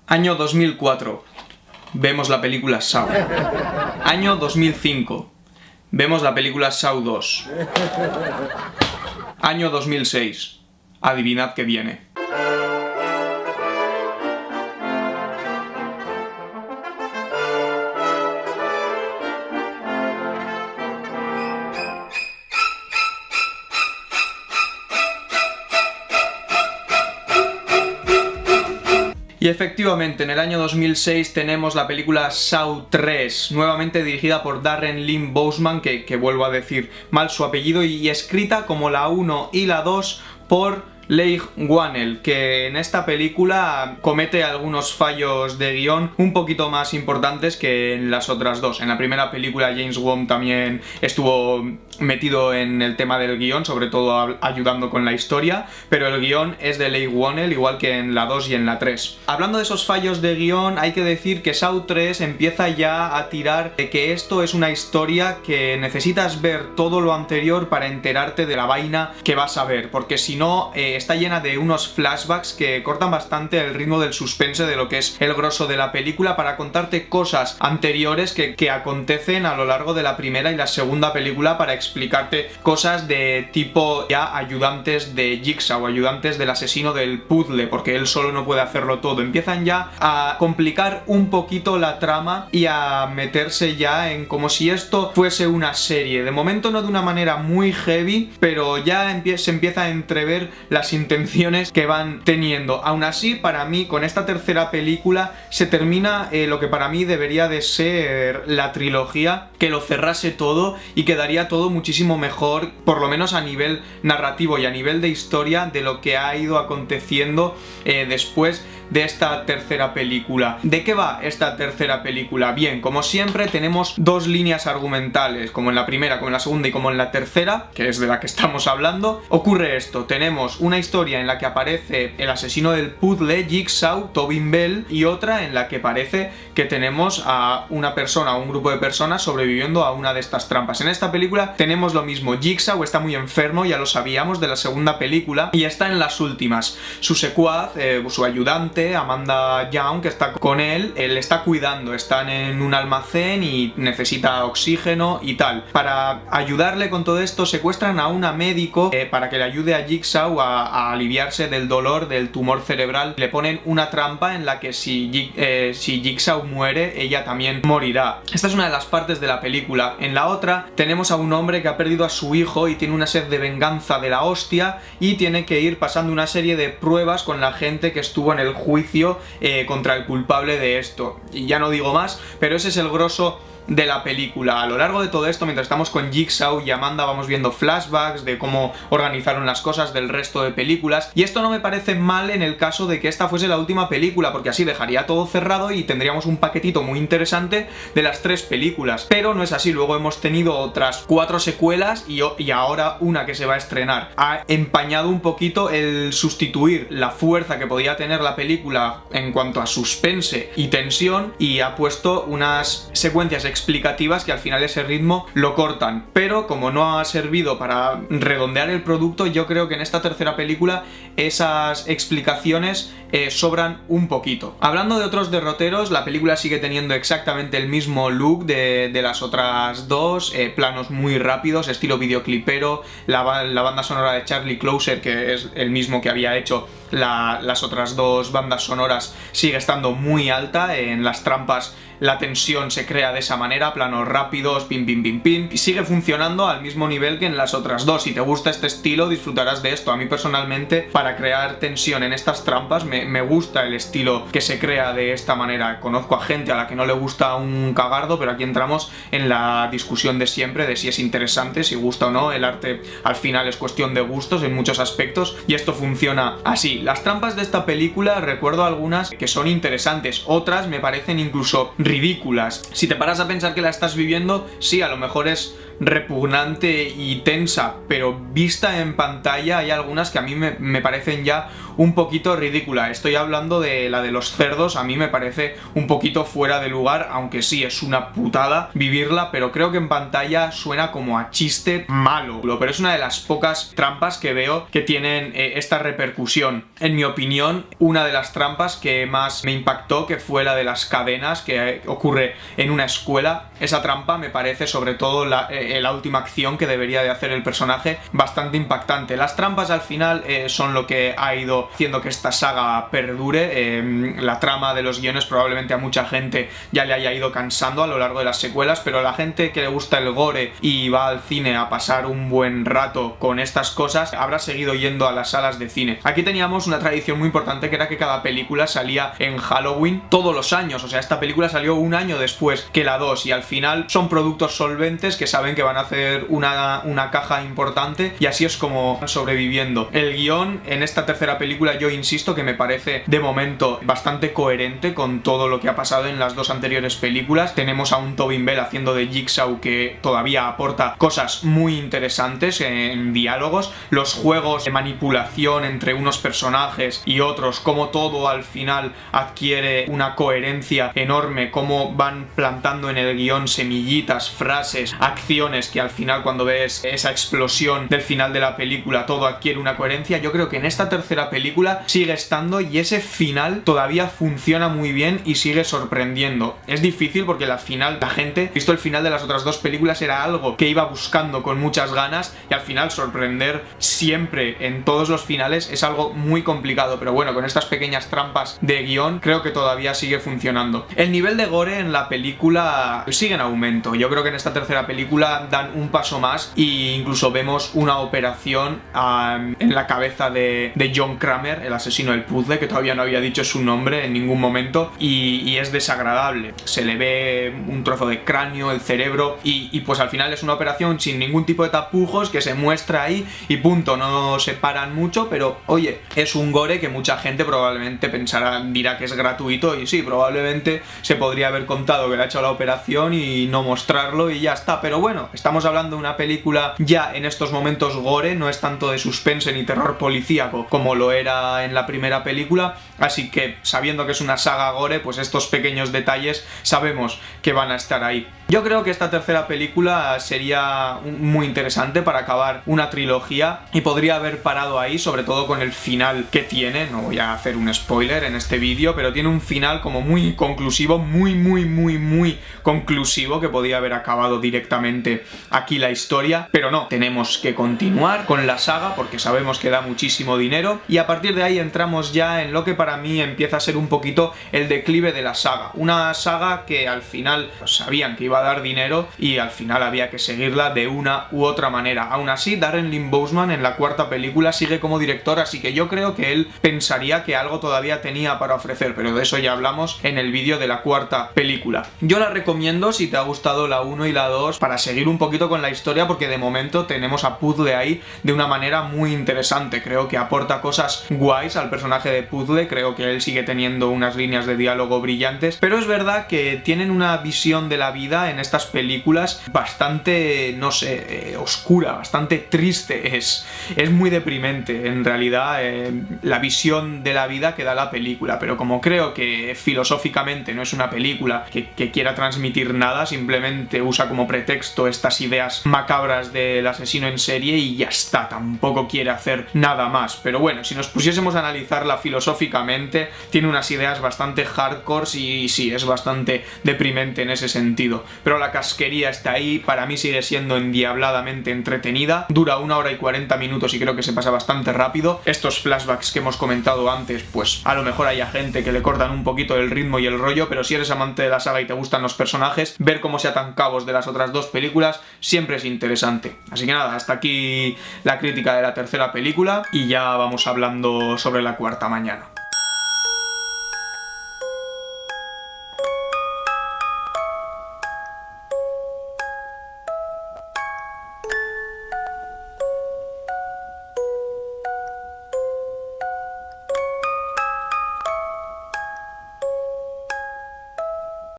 Año 2004. Vemos la película Saw. Año 2005. Vemos la película Saw 2. Año 2006. Adivinad qué viene. Y efectivamente, en el año 2006 tenemos la película Saw 3, nuevamente dirigida por Darren Lynn Bousman, que vuelvo a decir mal su apellido, y escrita como la 1 y la 2 por Leigh Whannell, que en esta película comete algunos fallos de guión un poquito más importantes que en las otras dos. En la primera película James Wan también estuvo metido en el tema del guión, sobre todo ayudando con la historia, pero el guión es de Leigh Whannell, igual que en la 2 y en la 3. Hablando de esos fallos de guión, hay que decir que Saw 3 empieza ya a tirar de que esto es una historia que necesitas ver todo lo anterior para enterarte de la vaina que vas a ver, porque si no, está llena de unos flashbacks que cortan bastante el ritmo del suspense de lo que es el grosso de la película, para contarte cosas anteriores que acontecen a lo largo de la primera y la segunda película, para explicarte cosas de tipo ya ayudantes de Jigsaw, ayudantes del asesino del puzzle, porque él solo no puede hacerlo todo. Empiezan ya a complicar un poquito la trama y a meterse ya en como si esto fuese una serie. De momento no de una manera muy heavy, pero ya se empieza a entrever las intenciones que van teniendo. Aún así, para mí, con esta tercera película se termina lo que para mí debería de ser la trilogía, que lo cerrase todo y quedaría todo muchísimo mejor, por lo menos a nivel narrativo y a nivel de historia, de lo que ha ido aconteciendo después de esta tercera película. ¿De qué va esta tercera película? Bien, como siempre tenemos dos líneas argumentales, como en la primera, como en la segunda y como en la tercera, que es de la que estamos hablando. Ocurre esto: tenemos una historia en la que aparece el asesino del puzzle, Jigsaw, Tobin Bell, y otra en la que parece que tenemos a una persona o un grupo de personas sobreviviendo a una de estas trampas. En esta película tenemos lo mismo. Jigsaw está muy enfermo, ya lo sabíamos de la segunda película, y está en las últimas. Su secuaz, su ayudante, Amanda Young, que está con él está cuidando, están en un almacén y necesita oxígeno y tal. Para ayudarle con todo esto, secuestran a una médico para que le ayude a Jigsaw a aliviarse del dolor del tumor cerebral. Le ponen una trampa en la que si Jigsaw muere, ella también morirá. Esta es una de las partes de la película. En la otra tenemos a un hombre que ha perdido a su hijo y tiene una sed de venganza de la hostia, y tiene que ir pasando una serie de pruebas con la gente que estuvo en el juicio contra el culpable de esto. Y ya no digo más, pero ese es el grosso de la película. A lo largo de todo esto, mientras estamos con Jigsaw y Amanda, vamos viendo flashbacks de cómo organizaron las cosas del resto de películas, y esto no me parece mal en el caso de que esta fuese la última película, porque así dejaría todo cerrado y tendríamos un paquetito muy interesante de las tres películas. Pero no es así. Luego hemos tenido otras 4 secuelas y ahora una que se va a estrenar. Ha empañado un poquito el sustituir la fuerza que podía tener la película en cuanto a suspense y tensión, y ha puesto unas secuencias explicativas que al final ese ritmo lo cortan. Pero como no ha servido para redondear el producto, yo creo que en esta tercera película esas explicaciones sobran un poquito. Hablando de otros derroteros, la película sigue teniendo exactamente el mismo look de las otras dos, planos muy rápidos, estilo videoclipero, la banda sonora de Charlie Clouser, que es el mismo que había hecho las otras dos bandas sonoras, sigue estando muy alta. En las trampas la tensión se crea de esa manera, planos rápidos, pim pim pim pim, y sigue funcionando al mismo nivel que en las otras dos. Si te gusta este estilo, disfrutarás de esto. A mí personalmente, para crear tensión en estas trampas, me gusta el estilo que se crea de esta manera. Conozco a gente a la que no le gusta un cagardo, pero aquí entramos en la discusión de siempre, de si es interesante, si gusta o no. El arte al final es cuestión de gustos en muchos aspectos, y esto funciona así. Las trampas de esta película, recuerdo algunas que son interesantes, otras me parecen incluso ridículas. Si te paras a pensar que la estás viviendo, sí, a lo mejor es repugnante y tensa, pero vista en pantalla hay algunas que a mí me parecen ya un poquito ridículas. Estoy hablando de la de los cerdos, a mí me parece un poquito fuera de lugar, aunque sí es una putada vivirla, pero creo que en pantalla suena como a chiste malo. Pero es una de las pocas trampas que veo que tienen esta repercusión. En mi opinión, una de las trampas que más me impactó, que fue la de las cadenas, que ocurre en una escuela. Esa trampa me parece, sobre todo la última acción que debería de hacer el personaje, bastante impactante. Las trampas al final son lo que ha ido haciendo que esta saga perdure. La trama de los guiones probablemente a mucha gente ya le haya ido cansando a lo largo de las secuelas, pero a la gente que le gusta el gore y va al cine a pasar un buen rato con estas cosas, habrá seguido yendo a las salas de cine. Aquí teníamos una tradición muy importante, que era que cada película salía en Halloween todos los años. O sea, esta película salió un año después que la 2 y al final son productos solventes que saben que van a hacer una caja importante, y así es como van sobreviviendo. El guión en esta tercera película, yo insisto que me parece de momento bastante coherente con todo lo que ha pasado en las dos anteriores películas. Tenemos a un Tobin Bell haciendo de Jigsaw que todavía aporta cosas muy interesantes en diálogos, los juegos de manipulación entre unos personajes y otros, como todo al final adquiere una coherencia enorme, cómo van plantando en el guión semillitas, frases, acciones, que al final cuando ves esa explosión del final de la película todo adquiere una coherencia. Yo creo que en esta tercera película sigue estando, y ese final todavía funciona muy bien y sigue sorprendiendo. Es difícil porque la gente, visto el final de las otras dos películas, era algo que iba buscando con muchas ganas, y al final sorprender siempre en todos los finales es algo muy complicado, pero bueno, con estas pequeñas trampas de guión creo que todavía sigue funcionando. El nivel de gore en la película sigue en aumento. Yo creo que en esta tercera película dan un paso más e incluso vemos una operación en la cabeza de John Kramer, el asesino del puzzle, que todavía no había dicho su nombre en ningún momento, y es desagradable. Se le ve un trozo de cráneo, el cerebro, y pues al final es una operación sin ningún tipo de tapujos que se muestra ahí y punto. No se paran mucho, pero oye, es un gore que mucha gente probablemente dirá que es gratuito, y sí, probablemente se podría haber contado que le ha hecho la operación y no mostrarlo y ya está. Pero bueno, estamos hablando de una película ya en estos momentos gore, no es tanto de suspense ni terror policíaco como lo era en la primera película, así que sabiendo que es una saga gore, pues estos pequeños detalles sabemos que van a estar ahí. Yo creo que esta tercera película sería muy interesante para acabar una trilogía, y podría haber parado ahí, sobre todo con el final que tiene. No voy a hacer un spoiler en este vídeo, pero tiene un final como muy conclusivo, muy conclusivo, que podía haber acabado directamente aquí la historia, pero no, tenemos que continuar con la saga porque sabemos que da muchísimo dinero, y a partir de ahí entramos ya en lo que para mí empieza a ser un poquito el declive de la saga. Una saga que al final sabían que iba a dar dinero y al final había que seguirla de una u otra manera. Aún así, Darren Lynn Bousman en la cuarta película sigue como director, así que yo creo que él pensaría que algo todavía tenía para ofrecer, pero de eso ya hablamos en el vídeo de la cuarta película. Yo la recomiendo si te ha gustado la 1 y la 2 para seguir un poquito con la historia, porque de momento tenemos a Puzzle ahí de una manera muy interesante. Creo que aporta cosas guays al personaje de Puzzle, creo que él sigue teniendo unas líneas de diálogo brillantes, pero es verdad que tienen una visión de la vida en estas películas bastante, no sé, oscura, bastante triste. Es muy deprimente en realidad la visión de la vida que da la película, pero como creo que filosóficamente no es una película que quiera transmitir nada, simplemente usa como pretexto estas ideas macabras del asesino en serie y ya está, tampoco quiere hacer nada más. Pero bueno, si nos pusiésemos a analizarla filosóficamente, tiene unas ideas bastante hardcore y sí, es bastante deprimente en ese sentido, pero la casquería está ahí. Para mí sigue siendo endiabladamente entretenida, dura 1 hora y 40 minutos y creo que se pasa bastante rápido. Estos flashbacks que hemos comentado antes, pues a lo mejor haya gente que le cortan un poquito el ritmo y el rollo, pero si eres amante de la saga y te gustan los personajes, ver cómo se atan cabos de las otras dos películas siempre es interesante. Así que nada, hasta aquí la crítica de la tercera película y ya vamos hablando sobre la cuarta mañana.